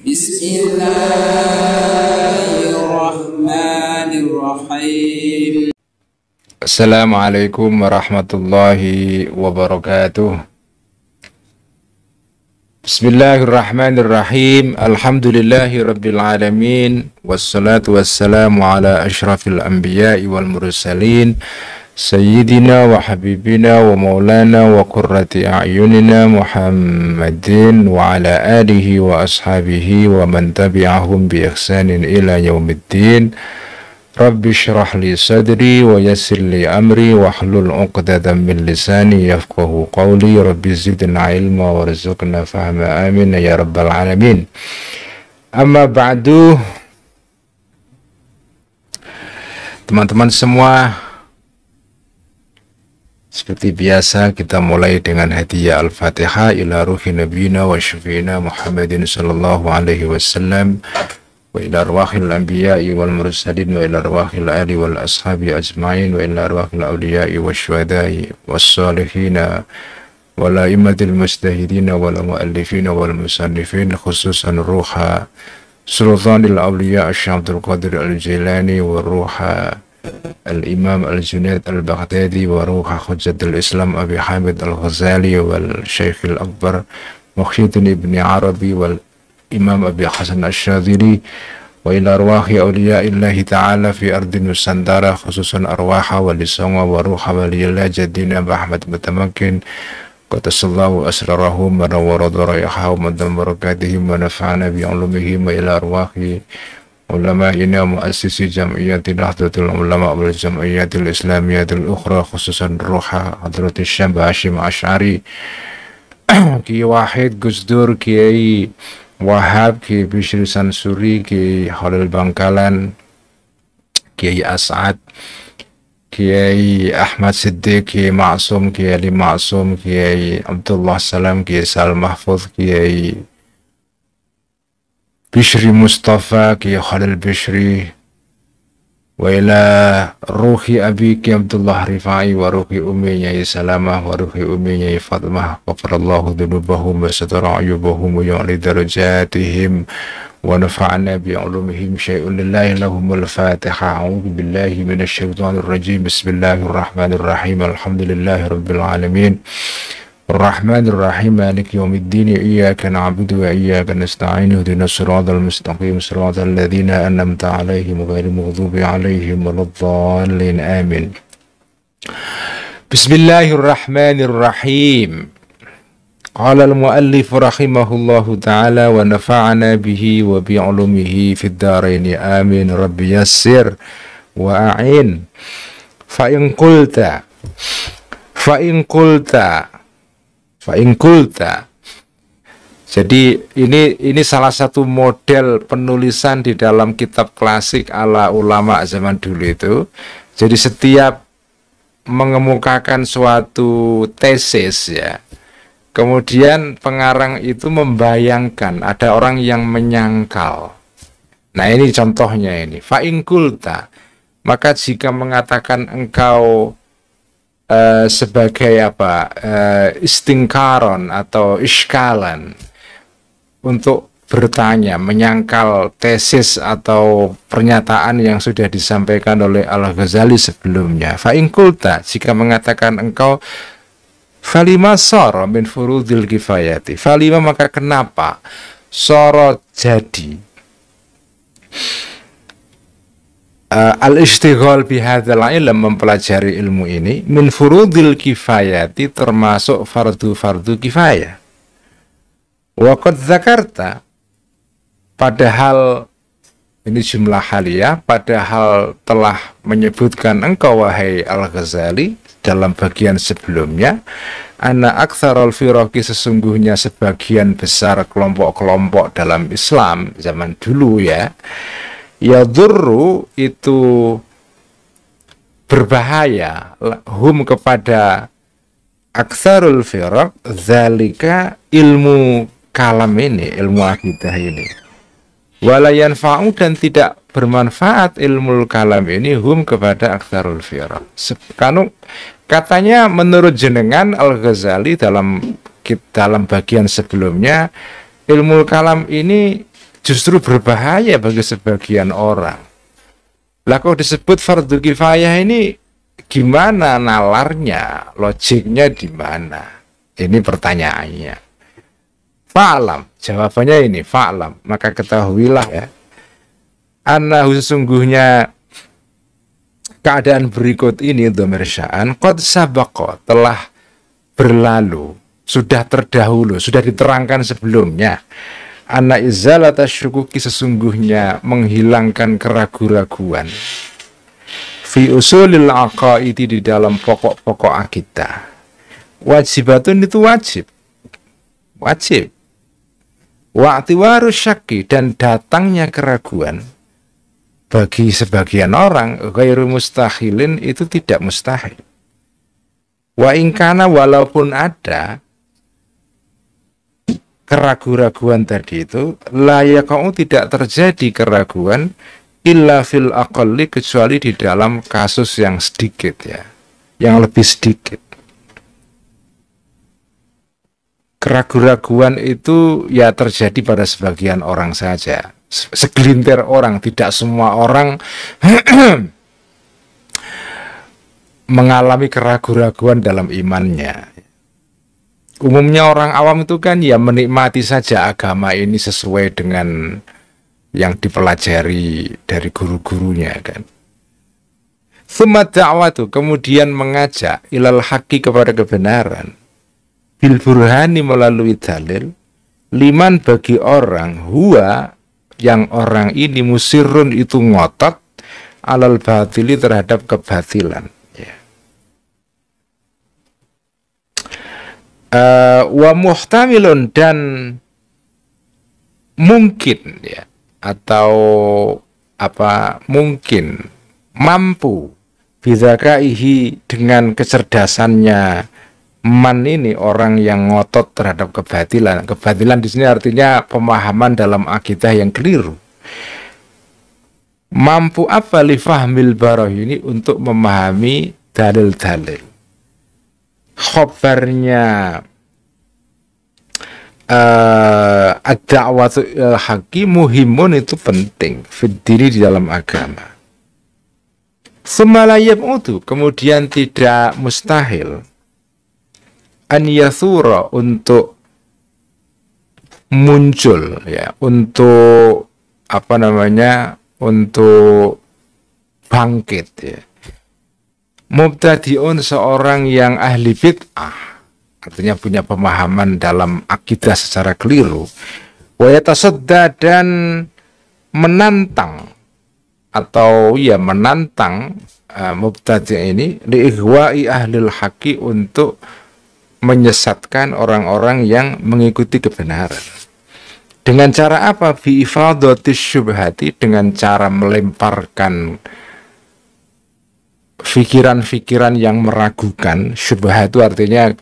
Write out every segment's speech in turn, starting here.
Bismillahirrahmanirrahim. Assalamualaikum warahmatullahi wabarakatuh. Bismillahirrahmanirrahim. Alhamdulillahi rabbil alamin. Wassalatu wassalamu ala ashrafil anbiya'i wal mursalin, Sayyidina wa habibina wa maulana wa qurrati a'yunina Muhammadin wa ala alihi wa ashabihi wa man tabi'ahum bi ihsanin ila yaumiddin. Rabbi syrah li sadri wa yassir li amri wa hlul uqdatan min lisani yafqahu qawli. Rabbi zidna ilma wa rizqna fahma, amin ya rabbal alamin. Amma ba'du, teman-teman semua, seperti biasa kita mulai dengan hadiah Al-Fatihah ila ruhi nabiyina wa syafiina Muhammadin sallallahu alaihi wasallam wa ila arwahil anbiya'i wal mursalin wa ila arwahil ali wal ashabi ajma'in wa ila arwahil awliya'i wasyuhada'i wassalihin wal a'immatil mujtahidin wal muallifin wal musannifin, khususan ruha sultanil awliya' Syekh Abdul Qadir Al-Jilani wa ruha Al-Imam Al-Junaid Al-Baghdadi wa ruha Hujjatul Islam Abi Hamid Al-Ghazali wal Syekh Al-Akbar Muhyiddin Ibn Arabi wal Imam Abi Hasan Asy-Syadzili wa ila arwahi awliyaillahi ta'ala fi ardi Nusantara, khususan arwaha wali Songo wa ruha waliyillah jadina Ahmad Mutamakin qatasallahu asrarahum wa nawwara darayahum wa barakatihim wa nafa'ana bi ulumihim wa ila arwahi ulama'ina muassisi jam'iyyati Nahdlatul Ulama wal jam'iyyatil islamiyatil ukhra, khususan ruha Hadratus Syekh Hasyim Asy'ari, Ki Wahid Gus Dur, Kiai Wahab, Kiai Bisri Sansuri, Kiai Khalil Bangkalan, Kiai As'ad, Kiai Ahmad Siddiq, Kiai Ma'sum, Kiai Ali Ma'sum, Kiai Abdullah Salam, Kiai Sal Mahfuz, Kiai Bishri Mustafa, Kiai Khalil Bishri, wa ila ruhi abi Kiai Abdullah Rifai wa ruhi ummi Nyai Salamah wa ruhi ummi Nyai Fatimah, ghafarallahu dzunubahum wa satara ayubahum wa ya'li darajatihim wa nafa'ana bi ulumihim syai'un lillahi lahumul Fatiha. A'udzu billahi minasy syaithanir rajim. Bismillahirrahmanirrahim. Alhamdulillahi rabbil alamin. Ar-Rahmanir-Rahim, Maliki yaumiddin, iyyaka na'budu wa iyyaka nasta'in, ihdinas siratal mustaqim, siratal ladzina an'amta 'alaihim ghairil maghdubi 'alaihim waladdallin, amin. Bismillahirrahmanirrahim. Qala al-muallif rahimahullahu ta'ala wa nafa'ana bihi wa bi 'ulumihi fid dharain, amin. Rabbi yassir wa a'in. Fa in qulta Jadi ini salah satu model penulisan di dalam kitab klasik ala ulama zaman dulu itu. Jadi setiap mengemukakan suatu tesis, ya, kemudian pengarang itu membayangkan ada orang yang menyangkal. Nah, ini contohnya ini. Fa in qulta, maka jika mengatakan engkau sebagai istingkaron atau iskalan, untuk bertanya, menyangkal tesis atau pernyataan yang sudah disampaikan oleh Al-Ghazali sebelumnya. Fa in qulta, jika mengatakan engkau, falima sara min furudil kifayati, falima maka kenapa sara jadi al-ishtighal bihadzal ilm, mempelajari ilmu ini, min furudil kifayati, termasuk fardu kifayah. Wa qad dzakarta, padahal ini jumlah haliyah, padahal telah menyebutkan engkau wahai Al-Ghazali dalam bagian sebelumnya, anna aktsarul firaqi, sesungguhnya sebagian besar kelompok-kelompok dalam Islam zaman dulu, ya, yadurru, itu berbahaya, hum kepada aktsarul firaq, zalika, ilmu kalam ini, ilmu akidah ini, wala yanfa'u, dan tidak bermanfaat ilmu kalam ini, hum kepada aktsarul firaq. Katanya menurut jenengan Al-Ghazali dalam bagian sebelumnya, ilmu kalam ini justru berbahaya bagi sebagian orang. Lah kok disebut fardu kifayah ini gimana nalarnya, logiknya di mana? Ini pertanyaannya. Fa'lam, jawabannya ini fa'lam, maka ketahuilah ya, annahu sesungguhnya keadaan berikut ini dhamir sya'an qad sabaqa, telah berlalu, sudah terdahulu, sudah diterangkan sebelumnya. Anna izalata syukuki, sesungguhnya menghilangkan keraguan-raguan, fi usulil aqaidi, di dalam pokok-pokok akidah. Wajibatun itu wajib, wajib. Wa'tiwaru syakki, dan datangnya keraguan bagi sebagian orang ghairu mustahilin, itu tidak mustahil. Wa ingkana, walaupun ada keraguan-raguan tadi itu, layakau, tidak terjadi keraguan illa fil aqalli, kecuali di dalam kasus yang sedikit ya, yang lebih sedikit. Keraguan-raguan itu ya terjadi pada sebagian orang saja, segelintir orang, tidak semua orang mengalami keraguan-raguan dalam imannya. Umumnya orang awam itu kan ya menikmati saja agama ini sesuai dengan yang dipelajari dari guru-gurunya kan. Tsumma da'watu, kemudian mengajak ilal haqqi, kepada kebenaran, bil burhani, melalui dalil, liman, bagi orang, huwa, yang orang ini musirun, itu ngotot, alal batili, terhadap kebatilan. Wa muhtamilun, dan mungkin ya, atau apa, mungkin mampu bidzakaihi, dengan kecerdasannya man ini, orang yang ngotot terhadap kebatilan. Kebatilan di sini artinya pemahaman dalam akidah yang keliru. Mampu apa, li fahmil barahini, untuk memahami dalil-dalil. Khobarnya ad-da'watu ilal haqqi muhimun, itu penting, fiddini, di dalam agama. Tsumma la yab'udu, kemudian tidak mustahil, an yathura, untuk muncul ya, untuk apa namanya, untuk bangkit ya, mubtadi'un, seorang yang ahli bid'ah, artinya punya pemahaman dalam akidah secara keliru, wa yatasadda, dan menantang, atau ya menantang mubtadi' ini, liighwa'i ahlil haqqi, untuk menyesatkan orang-orang yang mengikuti kebenaran. Dengan cara apa? Bi ifadatis syubhati, dengan cara melemparkan fikiran-fikiran yang meragukan. Syubhat itu artinya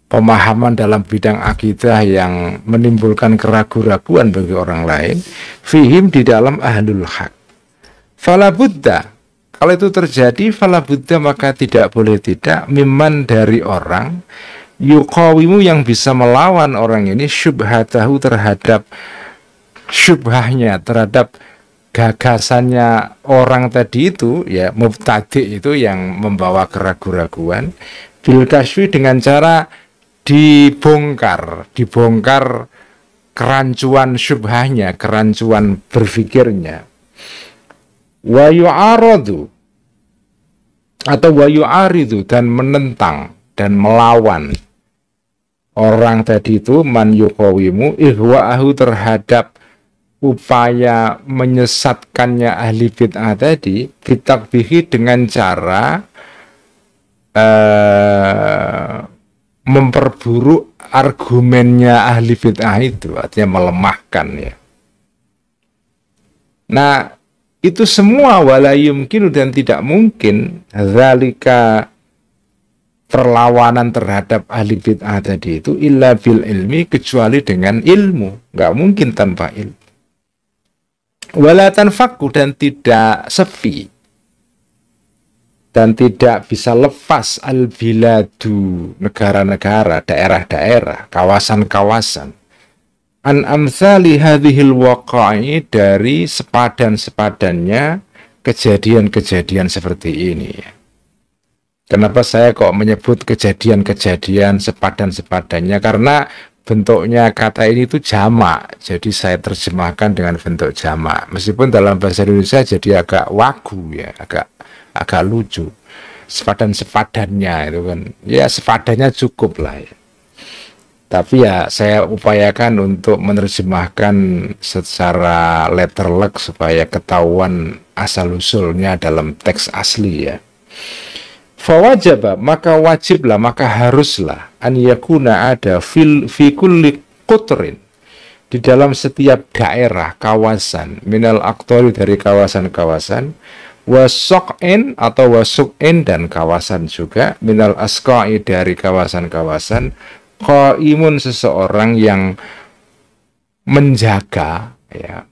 pemahaman dalam bidang akidah yang menimbulkan keraguan-raguan bagi orang lain, fihim, di dalam ahlul haq. Fala buddha, kalau itu terjadi, fala buddha, maka tidak boleh tidak, mimman, dari orang, yuqawimu, yang bisa melawan orang ini, syubhatahu, terhadap syubhahnya, terhadap gagasannya orang tadi itu ya, mubtadi' itu yang membawa keraguan-raguan, bil kaswi, dengan cara dibongkar kerancuan syubhahnya, kerancuan berfikirnya. Wa yu'aradu, atau wa yu'aridu, dan menentang dan melawan orang tadi itu, man yuqawimu ihwa'ahu, terhadap upaya menyesatkannya ahli bid'ah tadi, bitakbihi, dengan cara memperburuk argumennya ahli bid'ah itu, artinya melemahkan ya. Nah, itu semua wala yumkinu, dan tidak mungkin, zalika, perlawanan terhadap ahli bid'ah tadi itu, illa bil ilmi, kecuali dengan ilmu. Nggak mungkin tanpa ilmu. Wala tanfaku, dan tidak sepi, dan tidak bisa lepas, al biladu, negara-negara, daerah-daerah, kawasan-kawasan, an amsali hadhil waqa'i, dari sepadan-sepadannya kejadian-kejadian seperti ini. Kenapa saya kok menyebut kejadian-kejadian sepadan-sepadannya? Karena bentuknya kata ini itu jamak, jadi saya terjemahkan dengan bentuk jamak. Meskipun dalam bahasa Indonesia jadi agak wagu ya, agak lucu. Sepadan-sepadannya itu kan, ya sepadannya cukup lah ya. Tapi ya saya upayakan untuk menerjemahkan secara letterlek supaya ketahuan asal-usulnya dalam teks asli ya. Fawajaba, maka wajiblah, maka haruslah an yakuna ada fi kulli qutrin, di dalam setiap daerah, kawasan, minal aqtori, dari kawasan-kawasan, wasok'in atau wasuk'in, dan kawasan juga, minal asqa'i, dari kawasan-kawasan, qaimun, seseorang yang menjaga ya,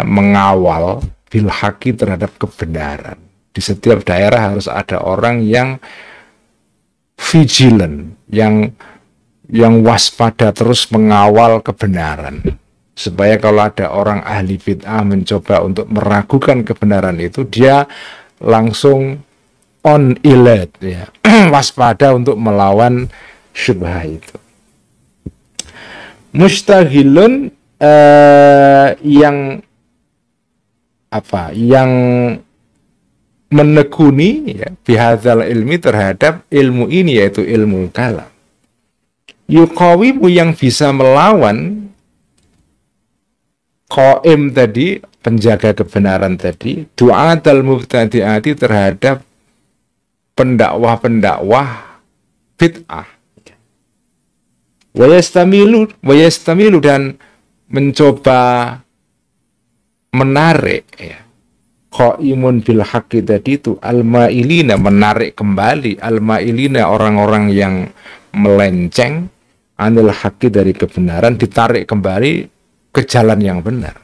mengawal bil haqi, terhadap kebenaran. Di setiap daerah harus ada orang yang vigilant, yang waspada, terus mengawal kebenaran, supaya kalau ada orang ahli bid'ah mencoba untuk meragukan kebenaran itu, dia langsung on alert ya, waspada untuk melawan syubhah itu. Mustahilun, yang menekuni ya, bihadzal ilmi, terhadap ilmu ini, yaitu ilmu kalam. Yuqawimu, yang bisa melawan qaim tadi, penjaga kebenaran tadi, du'atal mubtadi'ati, terhadap pendakwah-pendakwah bid'ah. Wayastamilu, dan mencoba menarik ya, qaimun bil haqqi tadi itu, al-mailina, menarik kembali, al-mailina, orang-orang yang melenceng, anil haqqi, dari kebenaran, ditarik kembali ke jalan yang benar.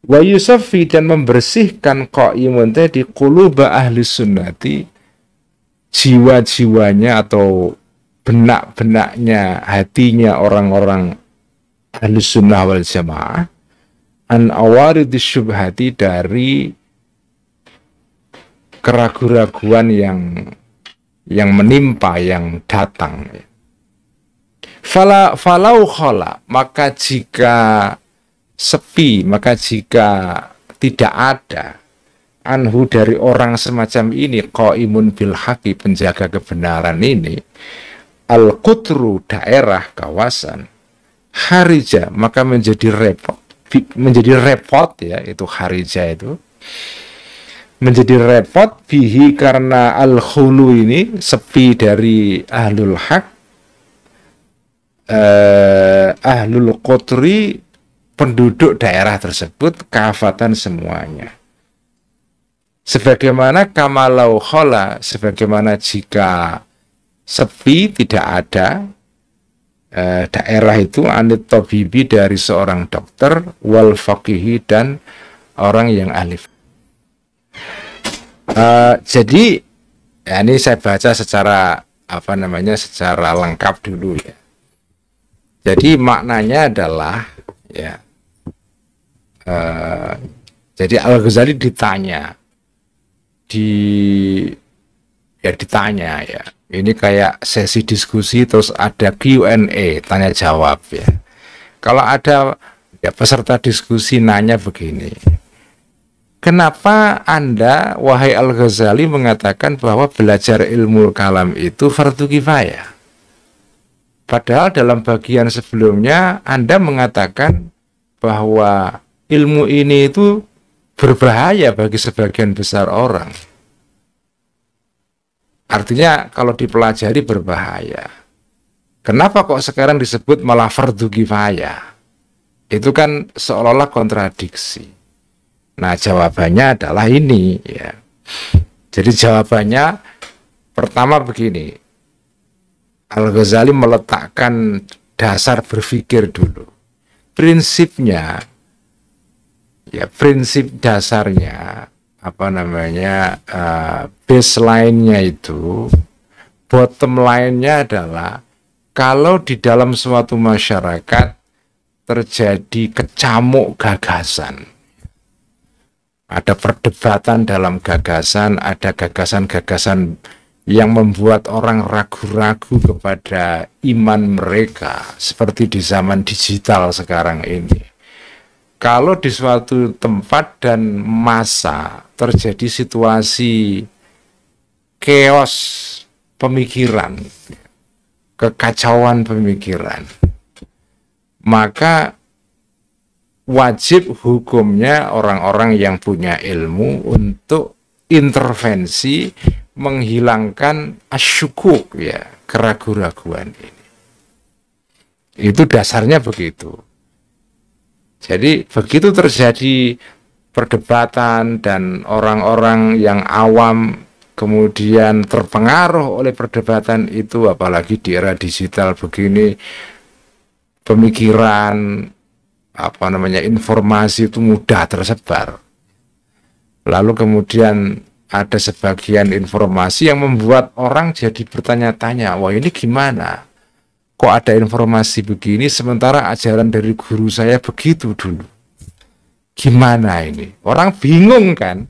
Wa yusaffi, dan membersihkan qaimun tadi, quluba ahli sunnati, jiwa-jiwanya atau benak-benaknya, hatinya orang-orang ahli sunnah wal jamaah, an awaridis syubhati, dari keraguan-raguan yang menimpa, yang datang. Falau khala, maka jika sepi, maka jika tidak ada, anhu, dari orang semacam ini, qaimun bil haqi, penjaga kebenaran ini, al-qutru, daerah, kawasan, harija, maka menjadi repot ya, itu harija itu menjadi repot, bihi, karena al-khulu ini, sepi dari ahlul haq, ahlul qutri, penduduk daerah tersebut, kafatan, semuanya. Sebagaimana kamalau khala, sebagaimana jika sepi, tidak ada daerah itu, anit tabibi, dari seorang dokter, wal faqihi, dan orang yang ahli. Jadi ya, ini saya baca secara secara lengkap dulu ya. Jadi maknanya adalah ya, jadi Al-Ghazali ditanya ya, ini kayak sesi diskusi, terus ada Q&A, tanya jawab ya. Kalau ada ya, peserta diskusi nanya begini, kenapa Anda, wahai Al-Ghazali, mengatakan bahwa belajar ilmu kalam itu fardu kifayah? Padahal dalam bagian sebelumnya Anda mengatakan bahwa ilmu ini itu berbahaya bagi sebagian besar orang. Artinya kalau dipelajari berbahaya. Kenapa kok sekarang disebut malah fardu kifayah? Itu kan seolah-olah kontradiksi. Nah, jawabannya adalah ini ya. Jadi jawabannya pertama begini. Al-Ghazali meletakkan dasar berpikir dulu. Prinsipnya ya, prinsip dasarnya baseline-nya itu, bottom line-nya adalah kalau di dalam suatu masyarakat terjadi kecamuk gagasan, ada perdebatan dalam gagasan, ada gagasan-gagasan yang membuat orang ragu-ragu kepada iman mereka, seperti di zaman digital sekarang ini. Kalau di suatu tempat dan masa terjadi situasi chaos pemikiran, kekacauan pemikiran, maka wajib hukumnya orang-orang yang punya ilmu untuk intervensi menghilangkan asyukuk, ya, keraguan-raguan ini. Itu dasarnya begitu. Jadi begitu terjadi perdebatan dan orang-orang yang awam kemudian terpengaruh oleh perdebatan itu, apalagi di era digital begini, pemikiran informasi itu mudah tersebar. Lalu kemudian ada sebagian informasi yang membuat orang jadi bertanya-tanya, wah ini gimana? Kok ada informasi begini sementara ajaran dari guru saya begitu dulu? Gimana ini? Orang bingung kan?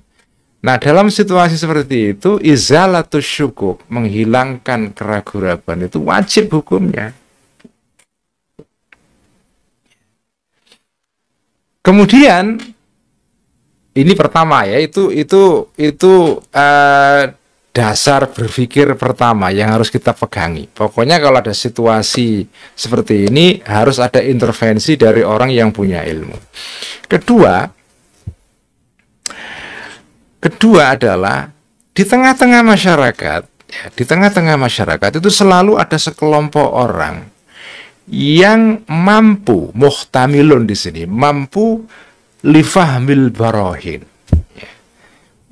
Nah, dalam situasi seperti itu, izalatus syukuk, menghilangkan keraguan-raguan itu wajib hukumnya. Kemudian ini pertama ya, itu dasar berpikir pertama yang harus kita pegangi. Pokoknya kalau ada situasi seperti ini harus ada intervensi dari orang yang punya ilmu. Kedua adalah di tengah-tengah masyarakat, ya, di tengah-tengah masyarakat itu selalu ada sekelompok orang yang mampu, muhtamilun di sini, mampu lifahmil barohin, ya,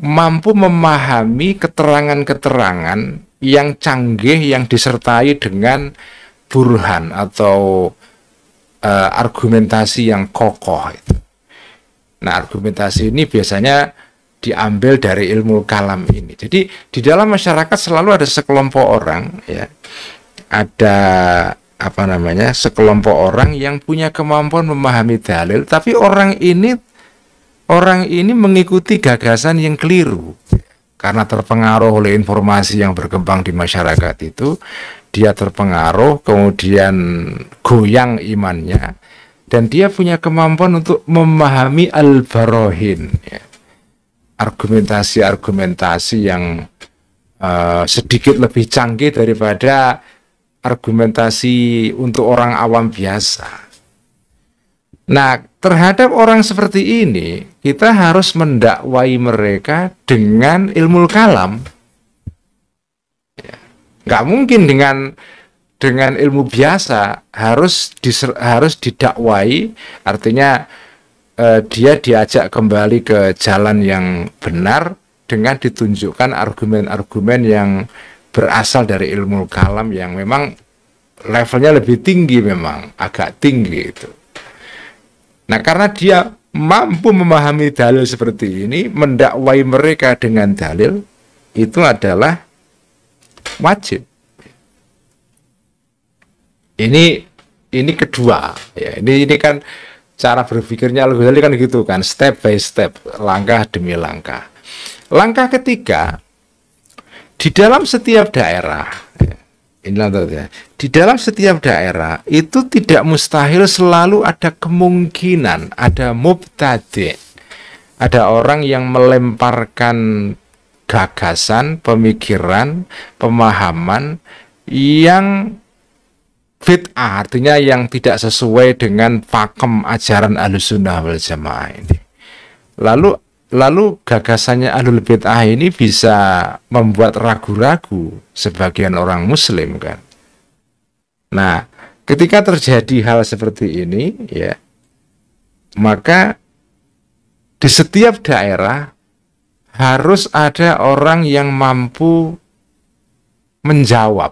mampu memahami keterangan-keterangan yang canggih yang disertai dengan burhan atau argumentasi yang kokoh itu. Nah, argumentasi ini biasanya diambil dari ilmu kalam ini. Jadi di dalam masyarakat selalu ada sekelompok orang, ya, ada sekelompok orang yang punya kemampuan memahami dalil, tapi orang ini mengikuti gagasan yang keliru karena terpengaruh oleh informasi yang berkembang di masyarakat itu. Dia terpengaruh, kemudian goyang imannya, dan dia punya kemampuan untuk memahami al-barohin, ya, argumentasi-argumentasi yang sedikit lebih canggih daripada argumentasi untuk orang awam biasa. Nah, terhadap orang seperti ini, kita harus mendakwai mereka dengan ilmu kalam. Ya, nggak mungkin dengan ilmu biasa, harus didakwai, artinya dia diajak kembali ke jalan yang benar dengan ditunjukkan argumen-argumen yang berasal dari ilmu kalam yang memang levelnya lebih tinggi, memang agak tinggi itu. Nah, karena dia mampu memahami dalil seperti ini, mendakwai mereka dengan dalil itu adalah wajib. Ini kedua, ya. Ini kan cara berpikirnya Al-Ghazali kan gitu kan, step by step, langkah demi langkah. Langkah ketiga, di dalam setiap daerah, di dalam setiap daerah itu tidak mustahil selalu ada kemungkinan, ada mubtadi', ada orang yang melemparkan gagasan, pemikiran, pemahaman yang bid'ah, artinya yang tidak sesuai dengan pakem ajaran Ahlussunnah wal Jamaah ini. Lalu gagasannya ahlul bid'ah ini bisa membuat ragu-ragu sebagian orang muslim kan. Nah, ketika terjadi hal seperti ini, ya, maka di setiap daerah harus ada orang yang mampu menjawab,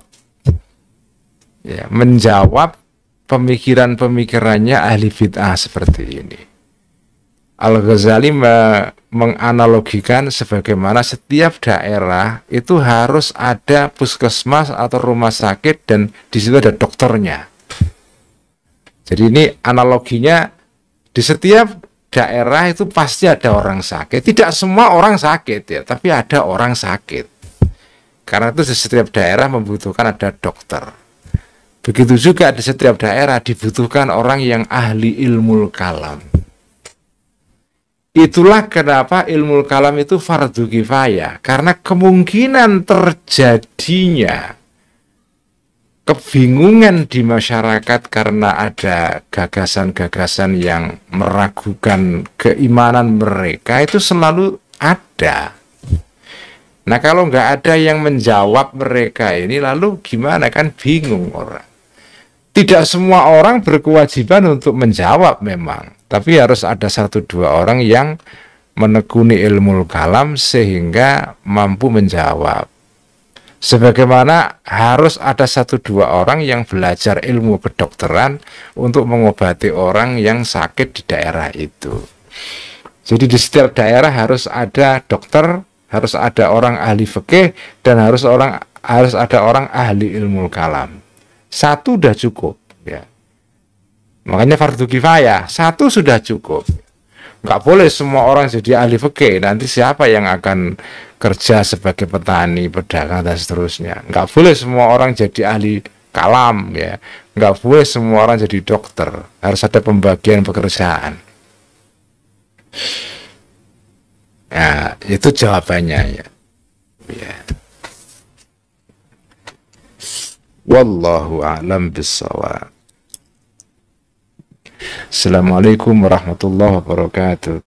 ya, menjawab pemikiran-pemikirannya ahli bid'ah seperti ini. Al-Ghazali menganalogikan sebagaimana setiap daerah itu harus ada puskesmas atau rumah sakit dan di situ ada dokternya. Jadi ini analoginya, di setiap daerah itu pasti ada orang sakit. Tidak semua orang sakit ya, tapi ada orang sakit. Karena itu di setiap daerah membutuhkan ada dokter. Begitu juga di setiap daerah dibutuhkan orang yang ahli ilmu kalam. Itulah kenapa ilmu kalam itu fardu kifayah, karena kemungkinan terjadinya kebingungan di masyarakat karena ada gagasan-gagasan yang meragukan keimanan mereka itu selalu ada. Nah kalau nggak ada yang menjawab mereka ini, lalu gimana, kan bingung orang. Tidak semua orang berkewajiban untuk menjawab memang, tapi harus ada 1-2 orang yang menekuni ilmu kalam sehingga mampu menjawab. Sebagaimana harus ada 1-2 orang yang belajar ilmu kedokteran untuk mengobati orang yang sakit di daerah itu. Jadi di setiap daerah harus ada dokter, harus ada orang ahli fikih, dan harus ada orang ahli ilmu kalam. 1 sudah cukup ya. Makanya fardu kifayah, 1 sudah cukup. Nggak boleh semua orang jadi ahli fikih, nanti siapa yang akan kerja sebagai petani, pedagang dan seterusnya. Nggak boleh semua orang jadi ahli kalam ya. Nggak boleh semua orang jadi dokter. Harus ada pembagian pekerjaan. Nah, itu jawabannya ya. Ya. Wallahu a'lam bissawab. Assalamualaikum warahmatullahi wabarakatuh.